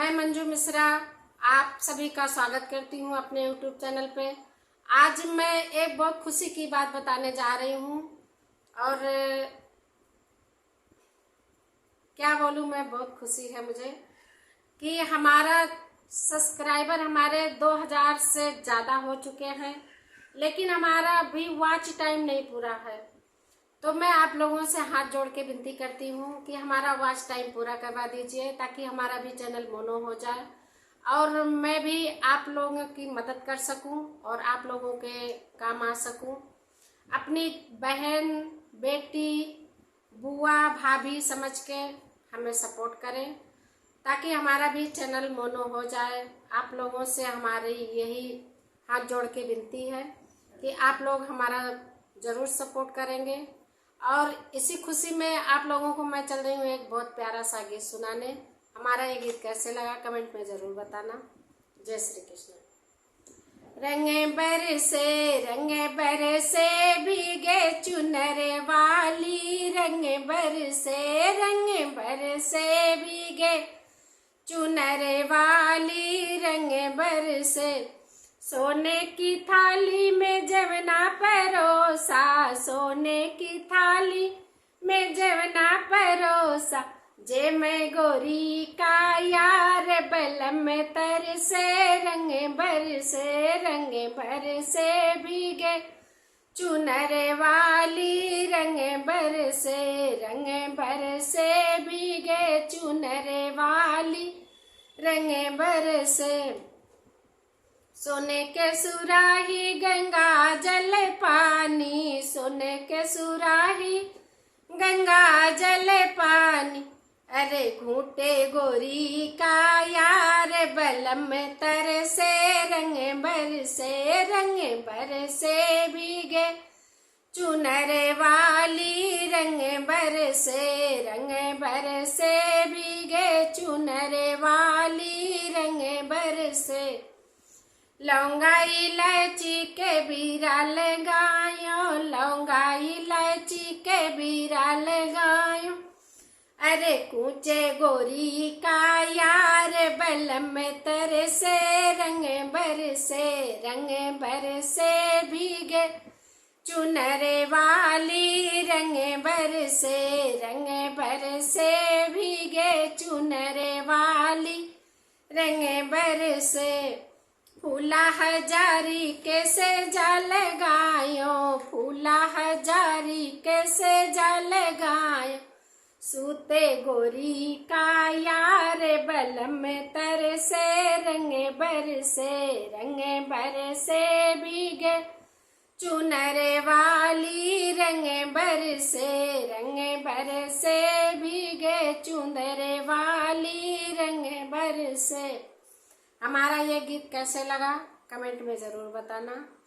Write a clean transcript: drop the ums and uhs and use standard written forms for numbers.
मैं मंजू मिश्रा आप सभी का स्वागत करती हूँ अपने YouTube चैनल पे। आज मैं एक बहुत खुशी की बात बताने जा रही हूँ और क्या बोलूँ मैं, बहुत खुशी है मुझे कि हमारा सब्सक्राइबर हमारे 2000 से ज़्यादा हो चुके हैं, लेकिन हमारा अभी वॉच टाइम नहीं पूरा है। तो मैं आप लोगों से हाथ जोड़ के विनती करती हूँ कि हमारा वॉच टाइम पूरा करवा दीजिए ताकि हमारा भी चैनल मोनो हो जाए और मैं भी आप लोगों की मदद कर सकूँ और आप लोगों के काम आ सकूँ। अपनी बहन, बेटी, बुआ, भाभी समझ के हमें सपोर्ट करें ताकि हमारा भी चैनल मोनो हो जाए। आप लोगों से हमारी यही हाथ जोड़ के विनती है कि आप लोग हमारा ज़रूर सपोर्ट करेंगे। और इसी खुशी में आप लोगों को मैं चल रही हूँ एक बहुत प्यारा सा गीत सुनाने। हमारा ये गीत कैसे लगा कमेंट में ज़रूर बताना। जय श्री कृष्ण। रंगे बरसे भीगे चुनर वाली, रंगे बरसे भीगे चुनर वाली, रंगे बरसे सोने की थाली में जवना परोसा, सोने की थाली में जवना परोसा, जे मैं गोरी का यार बलम तरसे, रंग बरसे भीगे चुनर वाली, रंग बरसे भीगे चुनर वाली, रंग बरसे सोने के सुराही गंगा जल पानी, सोने के सुराही गंगा जल पानी, अरे घूटे गोरी का यार बलम तरसे, रंग बरसे भीगे चुनर वाली, रंग बरसे भीगे चुनर वाली, रंग बरसे लौंगा इलायची के बीरा लगायो, लौंगा इलायची के बीरा लगायो, अरे कूचे गोरी का यार बलम तरसे, रंग बरसे भीगे चुनर वाली, रंग बरसे भीगे चुनर वाली, रंग बरसे फूला हजारी कैसे जा लगायो, फूला हजारी कैसे जा लगायो, सूते गोरी का यार बलम तरसे, रंग बरसे भीगे चुनर वाली, रंग बरसे भीगे चुनर वाली, रंग बरसे। हमारा ये गीत कैसे लगा कमेंट में ज़रूर बताना।